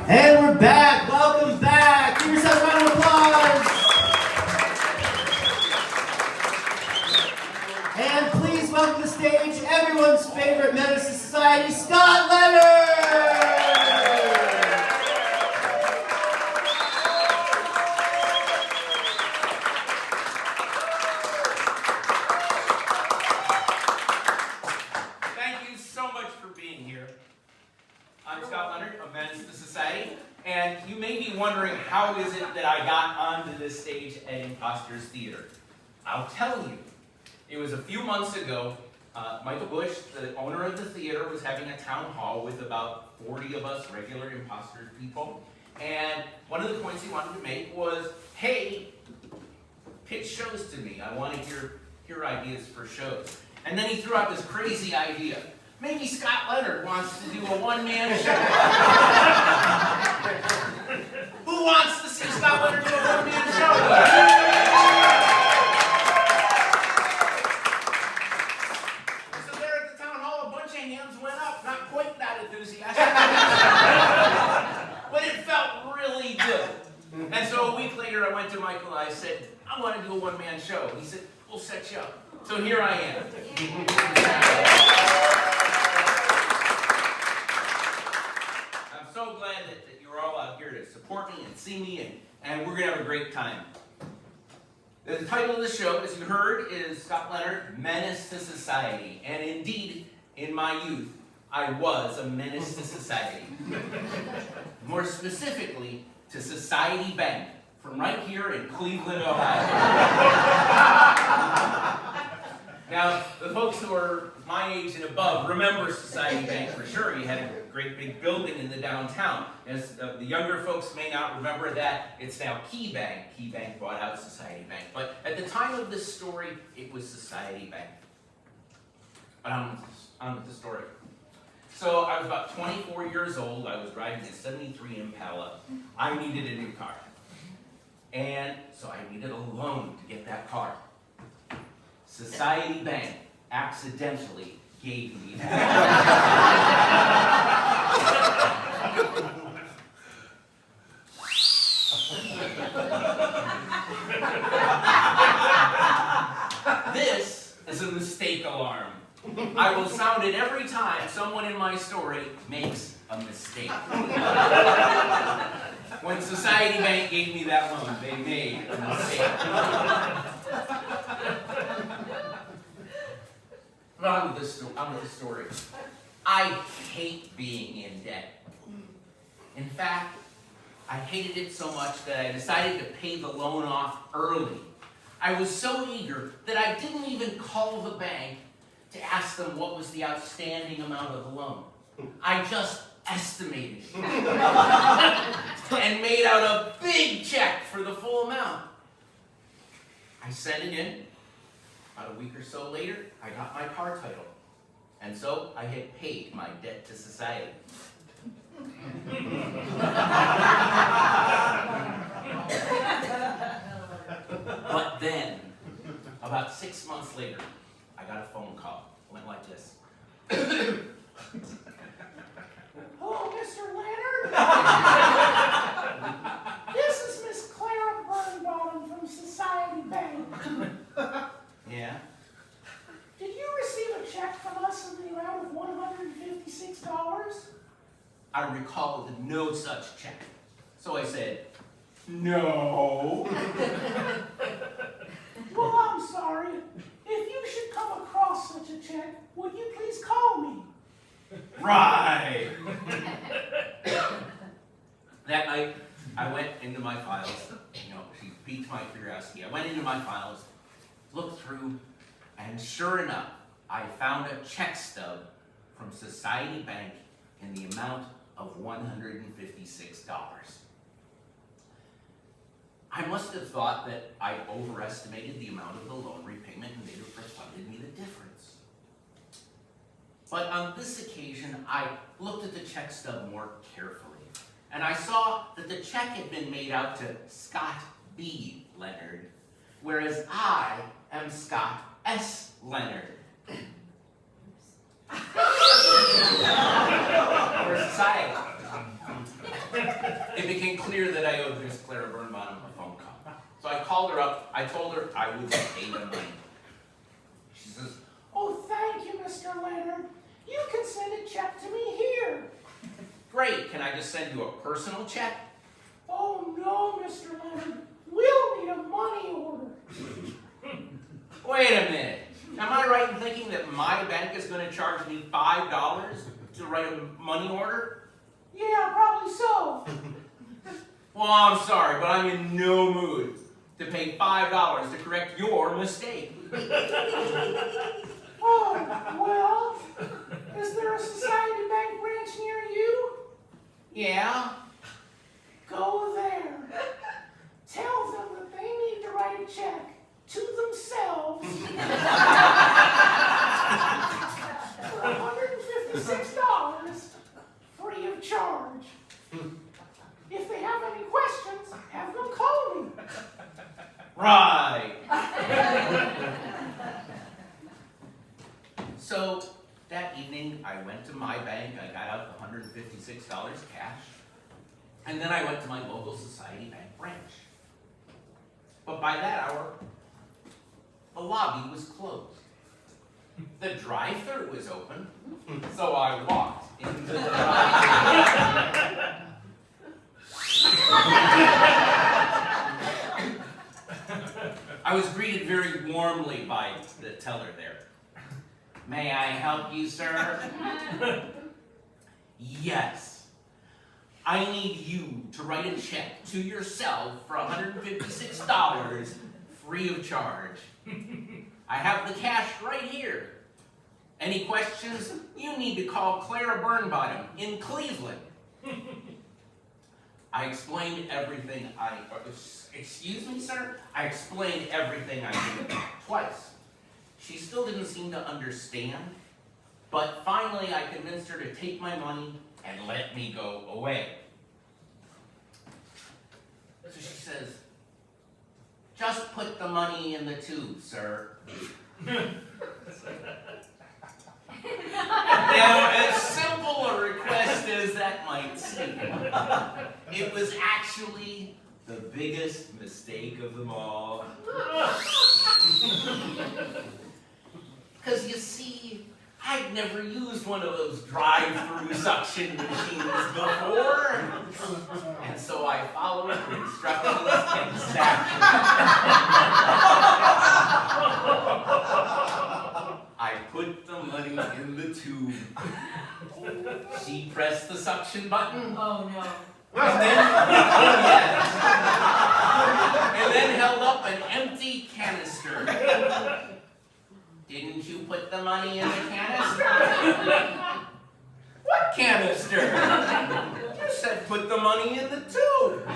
And we're back. Welcome back. Give yourself a round of applause. And please welcome to the stage everyone's favorite Menace to Society, Scott Leonard. Thank you so much for being here. I'm Scott Leonard of Menace to Society, and you may be wondering how is it that I got onto this stage at Imposters Theater. I'll tell you. It was a few months ago. Michael Bush, the owner of the theater, was having a town hall with about 40 of us regular Imposters people, and one of the points he wanted to make was, hey, pitch shows to me. I want to hear ideas for shows. And then he threw out this crazy idea. Maybe Scott Leonard wants to do a one-man show. Who wants to see Scott Leonard do a one-man show? So there at the town hall, a bunch of hands went up. Not quite that enthusiastic. But it felt really good. And so a week later, I went to Michael and I said, I want to do a one-man show. He said, we'll set you up. So here I am. I'm so glad that you're all out here to support me and see me, and we're going to have a great time. The title of the show, as you heard, is Scott Leonard, Menace to Society. And indeed, in my youth, I was a menace to society. More specifically, to Society Bank, from right here in Cleveland, Ohio. Now, the folks who are my age and above remember Society Bank for sure. You had a great big building in the downtown. As the younger folks may not remember that, it's now Key Bank. Key Bank bought out Society Bank. But at the time of this story, it was Society Bank. But on with the story. So I was about 24 years old. I was driving a 73 Impala. I needed a new car. And so I needed a loan to get that car. Society Bank accidentally gave me that. This is a mistake alarm. I will sound it every time someone in my story makes a mistake. When Society Bank gave me that loan, they made a mistake. But on with the story. I hate being in debt. In fact, I hated it so much that I decided to pay the loan off early. I was so eager that I didn't even call the bank to ask them what was the outstanding amount of the loan. I just estimated and made out a big check for the full amount. I sent it in. About a week or so later, I got my car title. And so I had paid my debt to society. But then, about 6 months later, I got a phone call. It went like this. Hello, Mr. Leonard? This is Miss Clara Burnbottom from Society Bank. Yeah? Did you receive a check from us in the amount of $156? I recalled no such check. So I said, no. Well, I'm sorry. If you should come across such a check, would you please call me? Right. That night, I went into my files. She piqued my curiosity. I went into my files, looked through, and sure enough, I found a check stub from Society Bank in the amount of $156. I must have thought that I overestimated the amount of the loan repayment and they'd have refunded me the difference. But on this occasion, I looked at the check stub more carefully, and I saw that the check had been made out to Scott B. Leonard, whereas I am Scott S. Leonard. For society. It became clear that I owed Miss Clara Burnbottom a phone call. So I called her up. I told her I would pay the money. She says, "Oh, thank you, Mr. Leonard. You can send a check to me here." "Great. Can I just send you a personal check?" "Oh, no, Mr. Leonard. We'll need a money order." Wait a minute. Am I right in thinking that my bank is going to charge me $5 to write a money order? "Yeah, probably so." "Well, I'm sorry, but I'm in no mood to pay $5 to correct your mistake." "Oh, well, is there a Society Bank branch near you?" "Yeah." "Go there. Tell them that they need to write a check to themselves for $156 free of charge. If they have any questions, have them call me." Right. So that evening, I went to my bank. I got out the $156 cash. And then I went to my local Society Bank branch. But by that hour, the lobby was closed. The drive-thru was open, so I walked into the drive-thru. I was greeted very warmly by the teller there. "May I help you, sir?" "Yes. I need you to write a check to yourself for $156 free of charge. I have the cash right here. Any questions? You need to call Clara Burnbottom in Cleveland." I explained everything excuse me, sir? I explained everything I did twice. She still didn't seem to understand, but finally I convinced her to take my money and let me go away. So she says, "Just put the money in the tube, sir." Now, as simple a request as that might seem, it was actually the biggest mistake of them all. Because you see, I'd never used one of those drive-through suction machines before. And so I followed the instructions exactly. I put the money in the tube. She pressed the suction button. Oh no. And then held up an empty canister. "Didn't you put the money in the canister?" "What canister?" "You said put the money in the tube."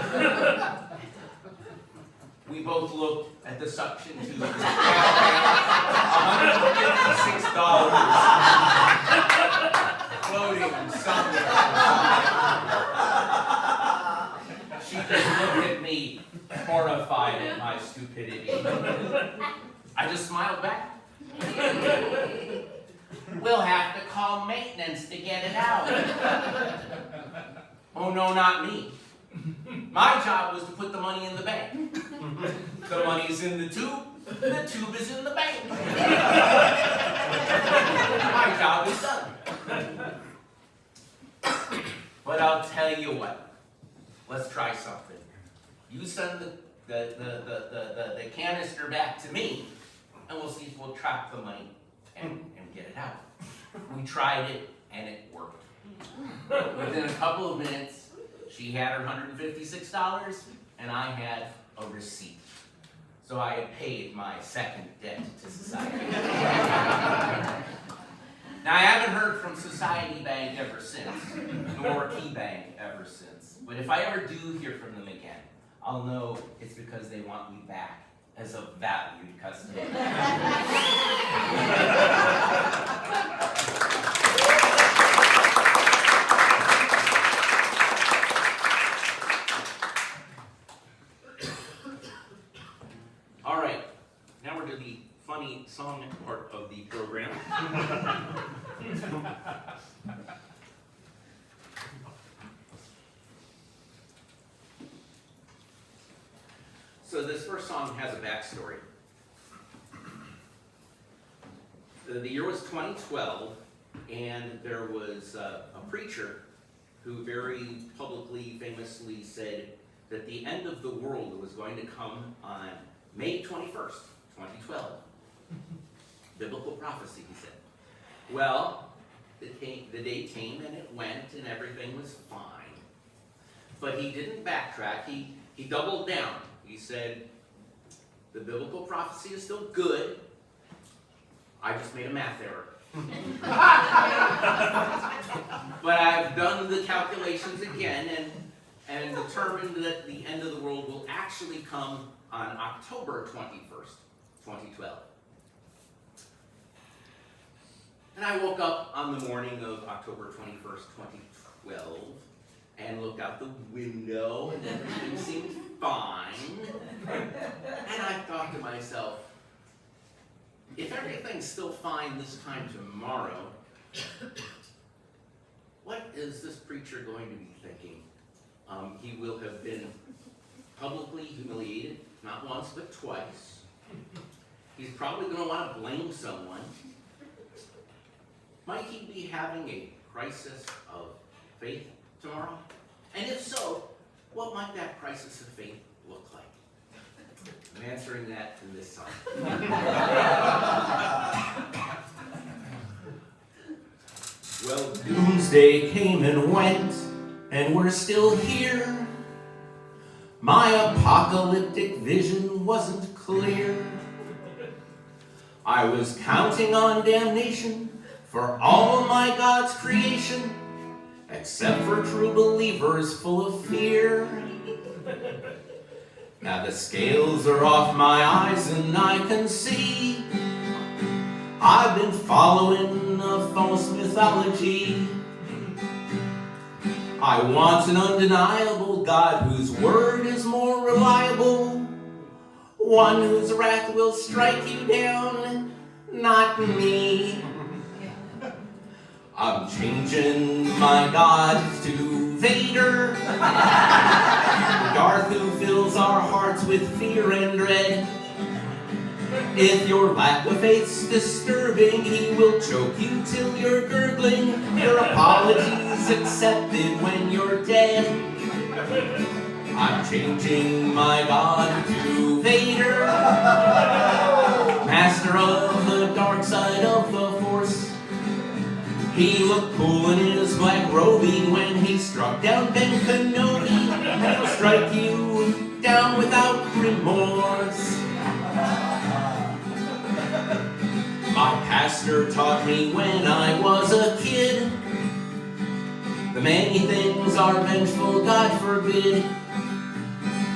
We both looked at the suction tube. $156 floating somewhere. She just looked at me, horrified at my stupidity. I just smiled back. "We'll have to call maintenance to get it out." "Oh, no, not me. My job was to put the money in the bank. The money's in the tube is in the bank. My job is done." But I'll tell you what, let's try something. You send the canister back to me, and we'll see if we'll trap the money and get it out. We tried it, and it worked. Within a couple of minutes, she had her $156, and I had a receipt. So I had paid my second debt to society. Now, I haven't heard from Society Bank ever since, nor Key Bank ever since. But if I ever do hear from them again, I'll know it's because they want me back as a valued customer. All right, now we're to the funny song part of the program. So this first song has a backstory. The year was 2012, and there was a preacher who very publicly, famously said that the end of the world was going to come on May 21st, 2012. Biblical prophecy, he said. Well, the date came and it went and everything was fine. But he didn't backtrack, he doubled down. He said, the biblical prophecy is still good. I just made a math error. But I've done the calculations again and determined that the end of the world will actually come on October 21st, 2012. And I woke up on the morning of October 21st, 2012, and looked out the window, and everything seemed fine. And I thought to myself, if everything's still fine this time tomorrow, what is this preacher going to be thinking? He will have been publicly humiliated, not once, but twice. He's probably going to want to blame someone. Might he be having a crisis of faith tomorrow? And if so, what might that crisis of faith look like? I'm answering that in this song. Well, doomsday came and went, and we're still here. My apocalyptic vision wasn't clear. I was counting on damnation for all my God's creation, except for true believers full of fear. Now the scales are off my eyes and I can see I've been following a false mythology. I want an undeniable God whose word is more reliable, one whose wrath will strike you down, not me. I'm changing my God to Vader, Darth who fills our hearts with fear and dread. If your lack of faith's disturbing, he will choke you till you're gurgling. Your apologies accepted when you're dead. I'm changing my God to Vader, master of the dark side of the Force. He looked cool in his black robe when he struck down Ben Kenobi. He'll strike you down without remorse. My pastor taught me when I was a kid, the many things are vengeful, God forbid.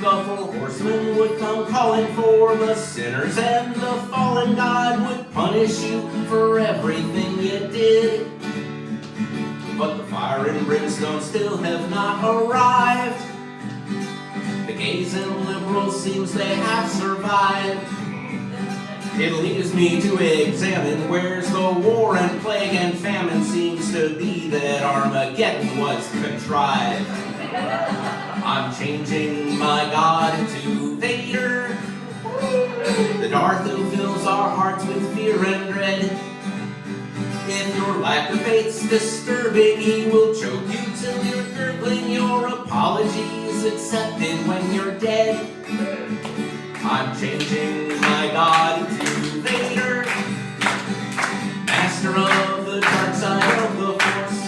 The four horsemen would come calling for the sinners, and the fallen God would punish you for everything you did. But the fire and brimstone still have not arrived. The gays and liberals seems they have survived. It leaves me to examine where's the war and plague and famine seems to be that Armageddon was contrived. I'm changing my God to Vader, the Darth who fills our hearts with fear and dread. If your lack of faith's disturbing, he will choke you till you're gurgling. Your apologies accepted when you're dead. I'm changing my God to Vader, master of the dark side of the Force.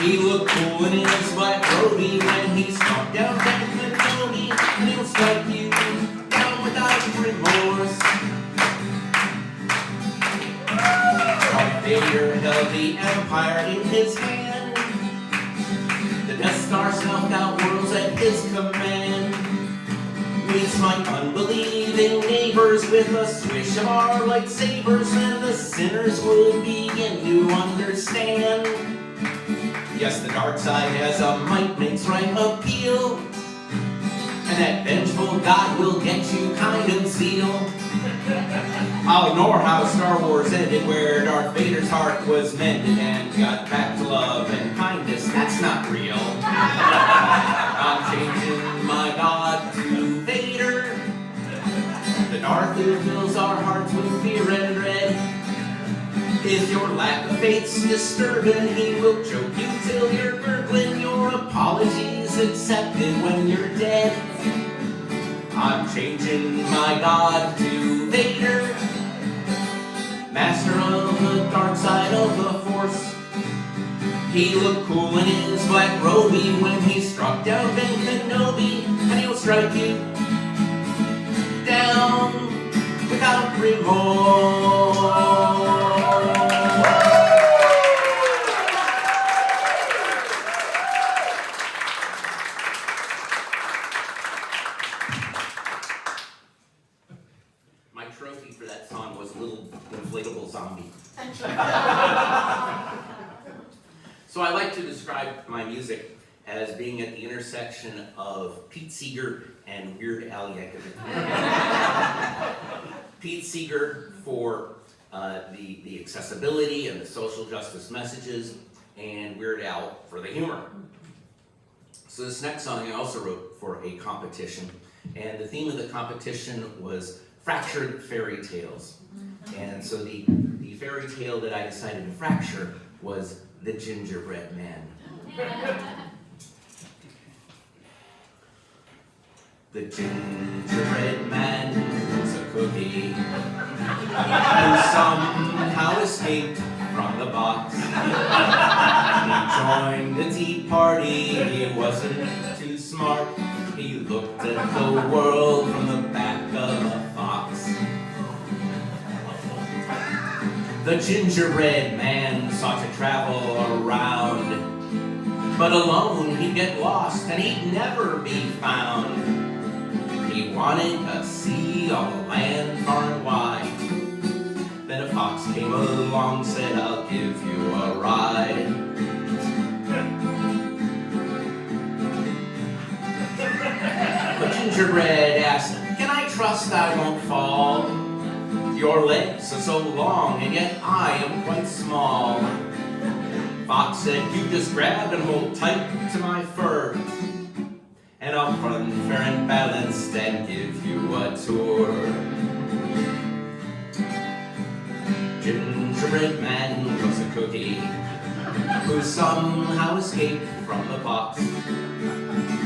He looked cool in his black robe when he struck down Ben Kenobi, and he'll strike you down without remorse. Darth Vader held the Empire in his hand. The Death Star snuffed out worlds at his command. We smite unbelieving neighbors with a swish of our lightsabers, and the sinners would begin to understand. Yes, the dark side has a might makes right appeal, and that vengeful God will get you kind of zeal. I'll ignore how Star Wars ended, where Darth Vader's heart was mended and got back to love and kindness. That's not real. I'm changing my God to Vader, With your lack of faith's disturbing, he will choke you till you're gurgling. Your apologies accepted when you're dead. I'm changing my God to Vader, master of the dark side of the Force. He looked cool in his black robe when he struck down Ben Kenobi, and he'll strike you down without remorse. My trophy for that song was a little inflatable zombie. So I like to describe my music as being at the intersection of Pete Seeger and Weird Al Yankovic. Pete Seeger for the accessibility and the social justice messages, and Weird Al for the humor. So this next song I also wrote for a competition, and the theme of the competition was fractured fairy tales. And so the fairy tale that I decided to fracture was the gingerbread man. The gingerbread man was a cookie who somehow escaped from the box. He joined the tea party, he wasn't too smart. He looked at the world from the back of a fox. The gingerbread man sought to travel around, but alone he'd get lost and he'd never be found. He wanted to see all the land far and wide. Then a fox came along, said, I'll give you a ride. But gingerbread asked, can I trust I won't fall? Your legs are so long, and yet I am quite small. Fox said, you just grab and hold tight to my fur, and I'll run fair and balanced and give you a tour. Gingerbread man was a cookie who somehow escaped from the box.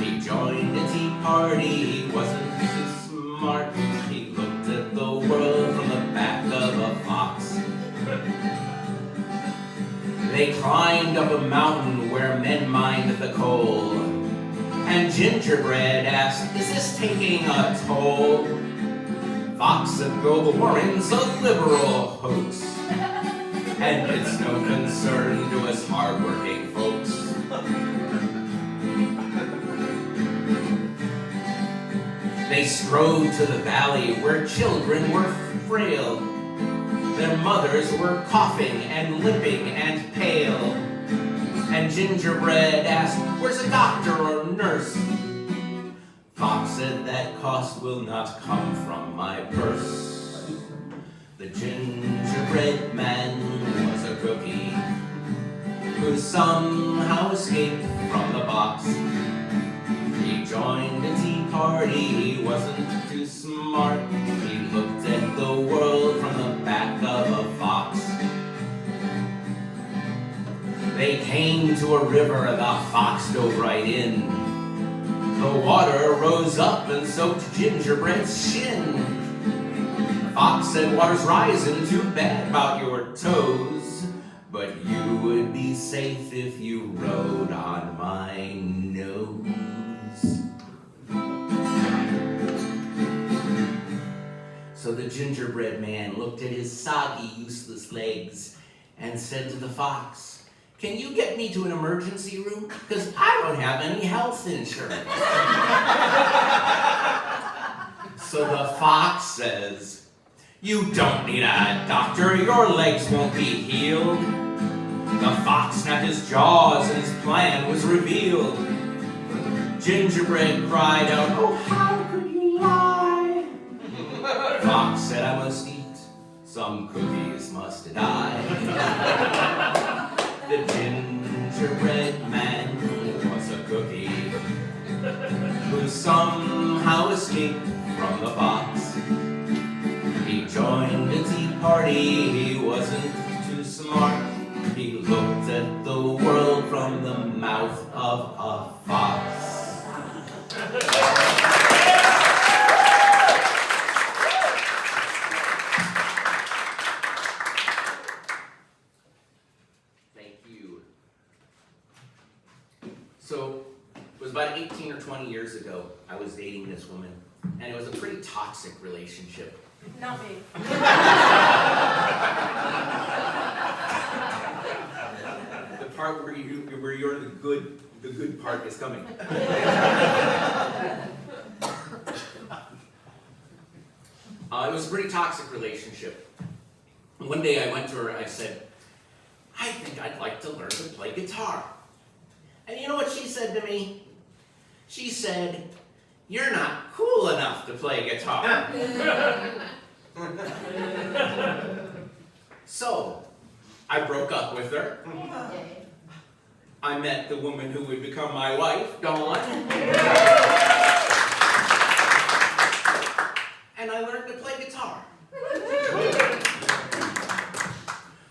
He joined a tea party, he wasn't too smart. He looked at the world from the back of a fox. They climbed up a mountain where men mined the coal, and gingerbread asked, is this taking a toll? Fox said, global warming's a liberal hoax, and it's no concern to us hardworking folks. They strode to the valley where children were frail. Their mothers were coughing and limping and pale. And gingerbread asked, where's a doctor or nurse? Fox said, that cost will not come from my purse. The gingerbread man was a cookie who somehow escaped from the box. He joined a tea party, he wasn't too smart. He looked at the world from the back of a fox. They came to a river, the fox dove right in. The water rose up and soaked gingerbread's shin. Fox said, water's rising, too bad about your toes, but you would be safe if you rode on my nose. So the gingerbread man looked at his soggy, useless legs and said to the fox, can you get me to an emergency room? Because I don't have any health insurance. So the fox says, you don't need a doctor, your legs won't be healed. The fox snapped his jaws and his plan was revealed. Gingerbread cried out, oh, how could you lie? Fox said, I must eat, some cookies must die. The gingerbread man was a cookie who somehow escaped from the box. He joined a tea party, he wasn't too smart. from the mouth of a fox. Thank you. So, it was about 18 or 20 years ago, I was dating this woman, and it was a pretty toxic relationship. Not me. The part where you're the good part is coming. It was a pretty toxic relationship. One day I went to her and I said, I think I'd like to learn to play guitar. And you know what she said to me? She said, you're not cool enough to play guitar. So, I broke up with her. I met the woman who would become my wife, Dawn. And I learned to play guitar.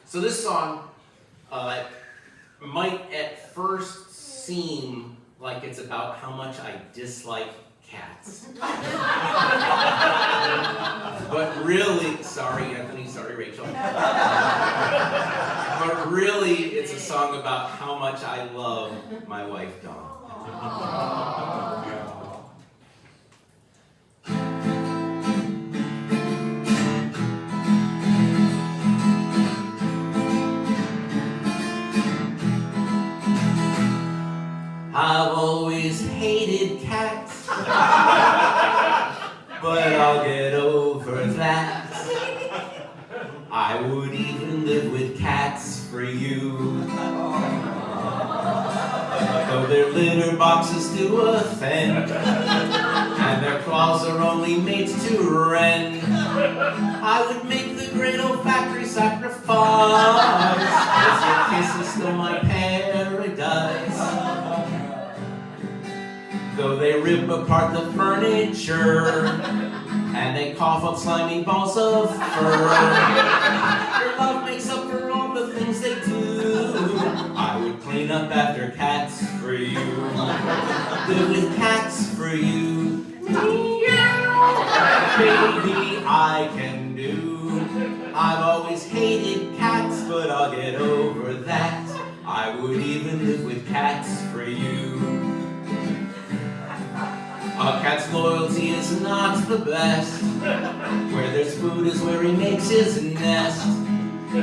So this song might at first seem like it's about how much I dislike cats. But really, sorry Anthony, sorry Rachel. But really, it's a song about how much I love my wife, Dawn. I've always hated cats, but I'll get over that. I would even live with cats for you. Though their litter boxes do offend, and their claws are only made to rend, I would make the great olfactory sacrifice, 'cause your kiss is still my paradise. Though they rip apart the furniture, and they cough up slimy balls of fur, your love makes up for all the things they do. I would clean up after cats for you, live with cats for you. Baby, I can do. I've always hated cats, but I'll get over that. I would even live with cats for you. A cat's loyalty is not the best. Where there's food is where he makes his nest.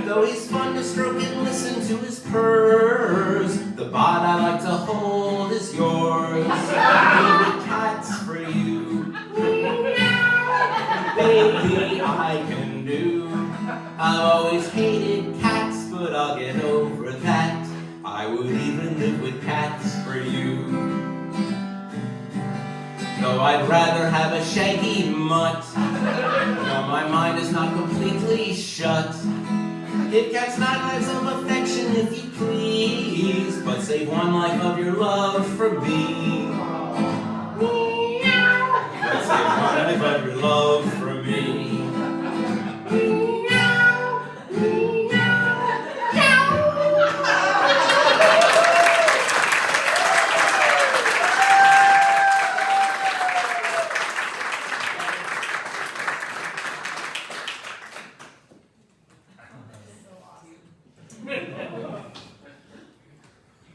Though he's fun to stroke and listen to his purrs, the bot I like to hold is yours. Live with cats for you. Baby, I can do. I've always hated cats, but I'll get over that. I would even live with cats for you. Though I'd rather have a shaggy mutt, though my mind is not completely shut. Give cats 9 lives of affection if you please, but save 1 life of your love for me. But save 1 life of your love for me.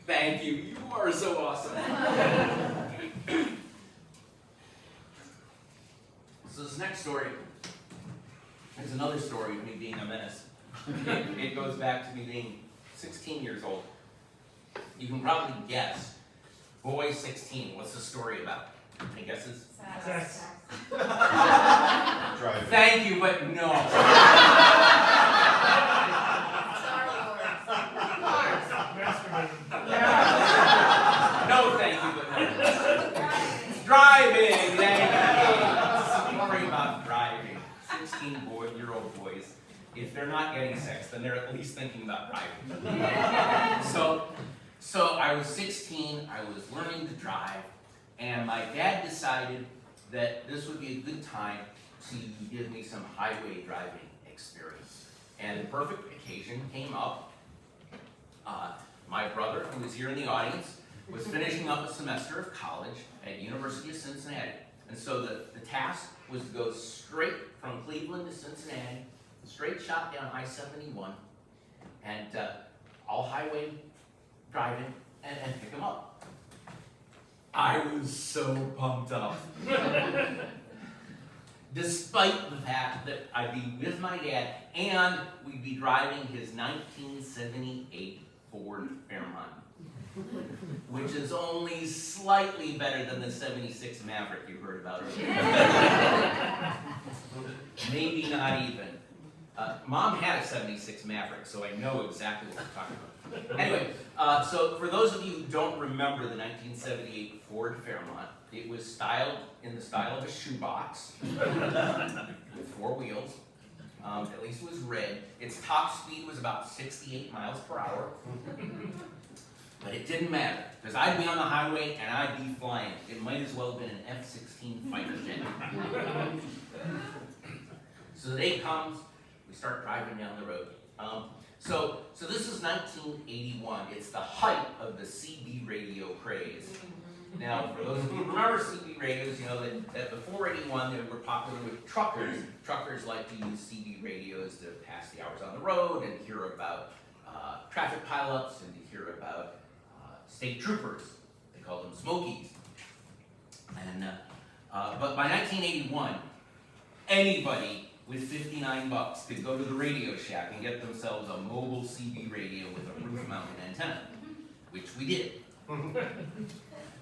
Thank you. You are so awesome. So this next story is another story of me being a menace. It goes back to me being 16 years old. You can probably guess. Boy 16, what's the story about? Any guesses? Sex. Driving. Thank you, but no. No, thank you, but no. Driving, thank you. It's a story about driving. 16-year-old boys, if they're not getting sex, then they're at least thinking about driving. So I was 16, I was learning to drive, and my dad decided that this would be a good time to give me some highway driving experience. And the perfect occasion came up. my brother, who is here in the audience, was finishing up a semester of college at University of Cincinnati. And so the task was to go straight from Cleveland to Cincinnati, straight shot down I-71, and all highway driving and pick him up. I was so pumped up. Despite the fact that I'd be with my dad and we'd be driving his 1978 Ford Fairmont, which is only slightly better than the 76 Maverick you heard about earlier. Maybe not even. Mom had a 76 Maverick, so I know exactly what we're talking about. Anyway, so for those of you who don't remember the 1978 Ford Fairmont, it was styled in the style of a shoebox with 4 wheels. At least it was red. Its top speed was about 68 miles per hour. But it didn't matter, because I'd be on the highway and I'd be flying. It might as well have been an F-16 fighter jet. So the day comes, we start driving down the road. So this is 1981. It's the height of the CB radio craze. Now, for those of you who remember CB radios, you know that before 81, they were popular with truckers. Truckers like to use CB radios to pass the hours on the road and hear about traffic pileups and to hear about state troopers. They called them Smokies. And but by 1981, anybody with 59 bucks could go to the Radio Shack and get themselves a mobile CB radio with a roof-mounted antenna, which we did.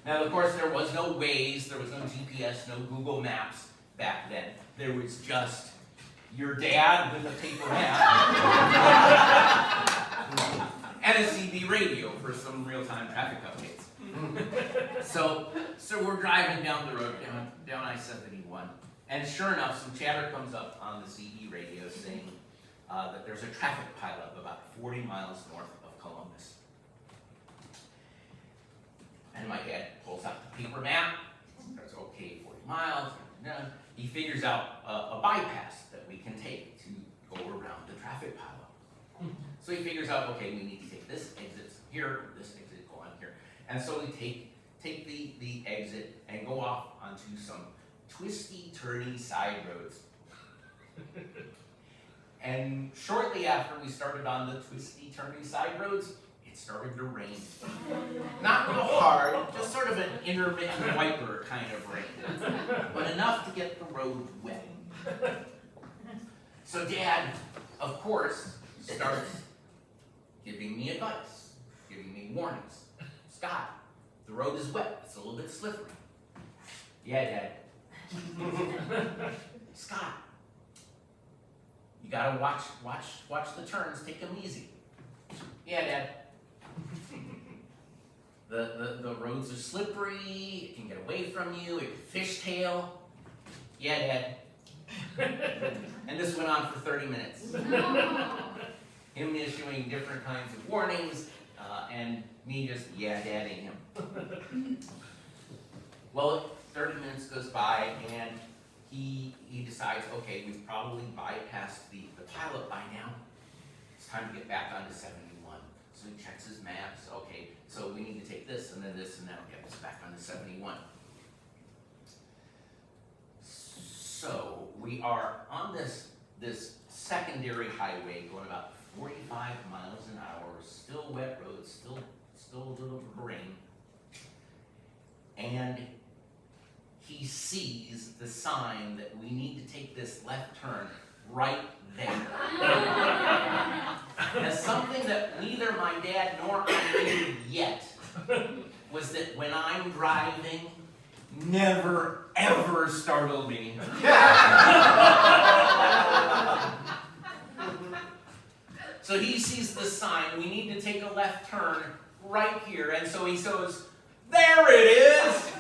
Now, of course, there was no Waze, there was no GPS, no Google Maps back then. There was just your dad with a paper map and a CB radio for some real-time traffic updates. So we're driving down the road, down I-71, and sure enough, some chatter comes up on the CB radio saying that there's a traffic pileup about 40 miles north of Columbus. And my dad pulls out the paper map, says, okay, 40 miles, he figures out a bypass that we can take to go around the traffic pileup. So he figures out, okay, we need to take this exit here, this exit, go on here. And so we take the exit and go off onto some twisty, turny side roads. And shortly after we started on the twisty, turny side roads, it started to rain. Not real hard, just sort of an intermittent wiper kind of rain, but enough to get the road wet. So Dad, of course, starts giving me advice, giving me warnings. Scott, the road is wet, it's a little bit slippery. Yeah, Dad. Scott, you gotta watch the turns, take them easy. Yeah, Dad. The roads are slippery, it can get away from you, it can fishtail. Yeah, Dad. And this went on for 30 minutes. Him issuing different kinds of warnings, and me just yeah-dadding him. Well, 30 minutes goes by, and he decides, okay, we've probably bypassed the pilot by now. It's time to get back onto 71. So he checks his maps. Okay, so we need to take this, and then this, and that'll get us back onto 71. So we are on this secondary highway going about 45 miles an hour, still wet roads, still a little bit of rain. And he sees the sign that we need to take this left turn right there. Now, something that neither my dad nor I knew yet was that when I'm driving, never ever startle me. So he sees the sign, we need to take a left turn right here, and so he goes, there it is!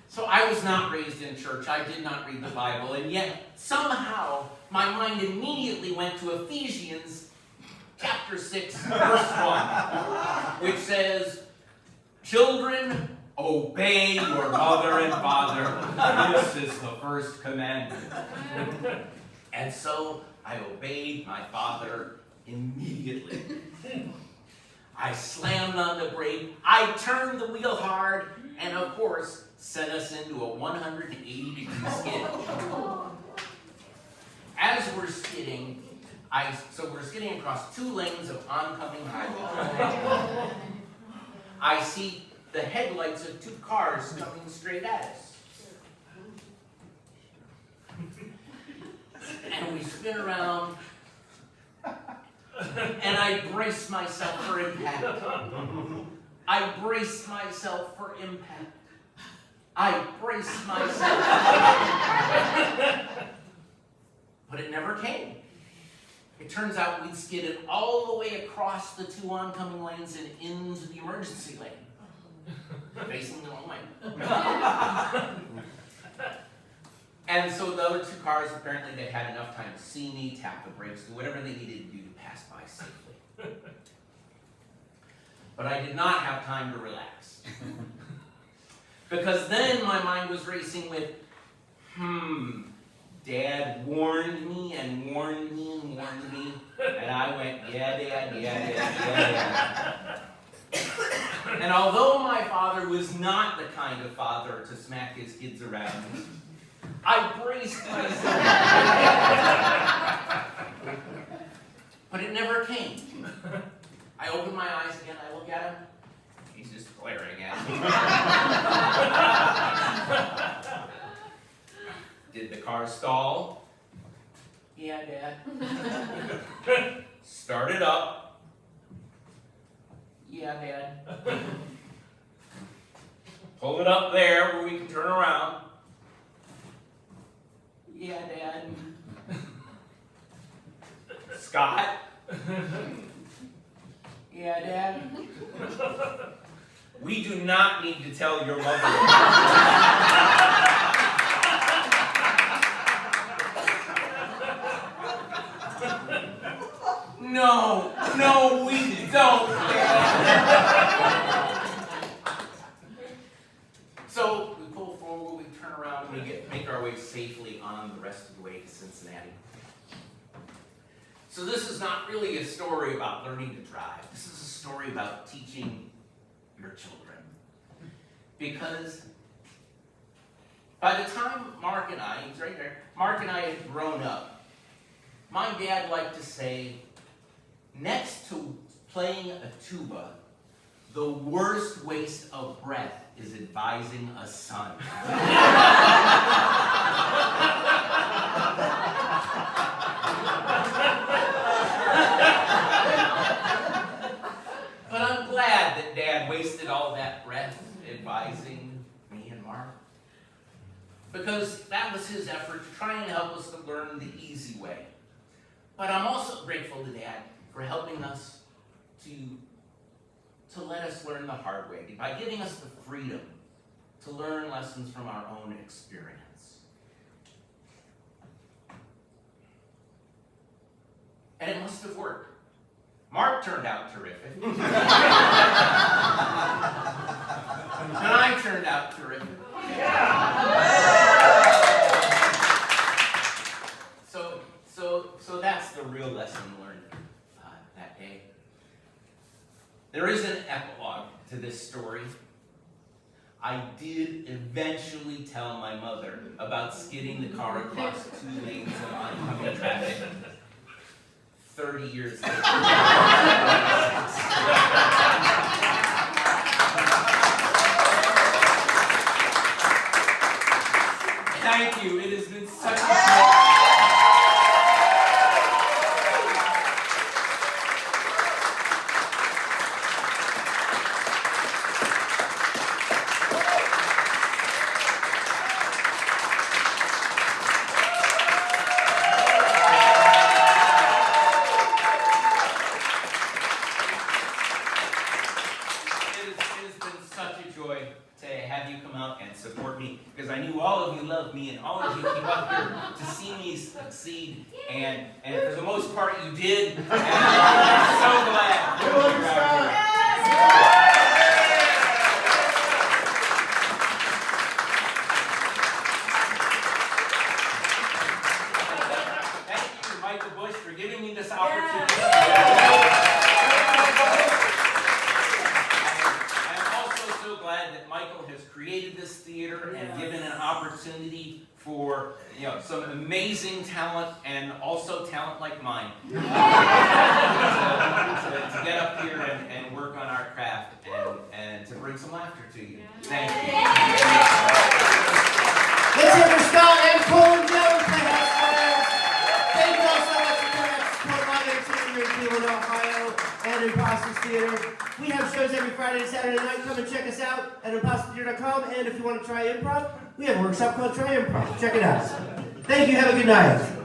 So I was not raised in church, I did not read the Bible, and yet somehow my mind immediately went to Ephesians chapter 6, verse 1, which says, children, Obey your mother and father. This is the first commandment. And so I obeyed my father immediately. I slammed on the brake, I turned the wheel hard, and of course, sent us into a 180-degree skid. As we're skidding, we're skidding across 2 lanes of oncoming highway. I see the headlights of 2 cars coming straight at us. And we spin around, and I brace myself for impact. I brace myself for impact. I brace myself for impact. But it never came. It turns out we'd skidded all the way across the 2 oncoming lanes and into the emergency lane, facing the wrong way. And so the other 2 cars, apparently they had enough time to see me, tap the brakes, do whatever they needed to do to pass by safely. But I did not have time to relax. Because then my mind was racing with, Dad warned me and warned me and warned me. And I went, yeah, Dad, yeah, Dad, yeah, Dad. And although my father was not the kind of father to smack his kids around, I braced myself. But it never came. I open my eyes again, I look at him. He's just glaring at me. Did the car stall? Yeah, Dad. Start it up? Yeah, Dad. Pull it up there where we can turn around? Yeah, Dad. Scott? Yeah, Dad. We do not need to tell your mother. No, we don't. So we pull forward, we turn around, and we make our way safely on the rest of the way to Cincinnati. So this is not really a story about learning to drive. This is a story about teaching your children. Because by the time Mark and I, he's right there, Mark and I had grown up, my dad liked to say, next to playing a tuba, the worst waste of breath is advising a son. But I'm glad that Dad wasted all that breath advising me and Mark. Because that was his effort to try and help us to learn the easy way. But I'm also grateful to Dad for helping us to let us learn the hard way, by giving us the freedom to learn lessons from our own experience. And it must have worked. Mark turned out terrific. And I turned out terrific. So that's the real lesson learned that day. There is an epilogue to this story. I did eventually tell my mother about skidding the car across 2 lanes of oncoming traffic 30 years later. Thank you. It has been such a pleasure. Succeed, and for the most part you did, and I'm so glad. Michael Bush for giving me this opportunity. I am also so glad that Michael has created this theater and given an opportunity for some amazing talent and also talent like mine to get up here and work on our craft and to bring some laughter to you. Thank you. Let's hear for Scott and Cole and Joe and Playhouse Players. Thank you all so much for coming out to support my entertainment here in Cleveland, Ohio, and Imposters Theater. We have shows every Friday and Saturday night. Come and check us out at impostertheater.com. And if you want to try improv, we have a workshop called Try Improv. Check it out. Thank you. Have a good night.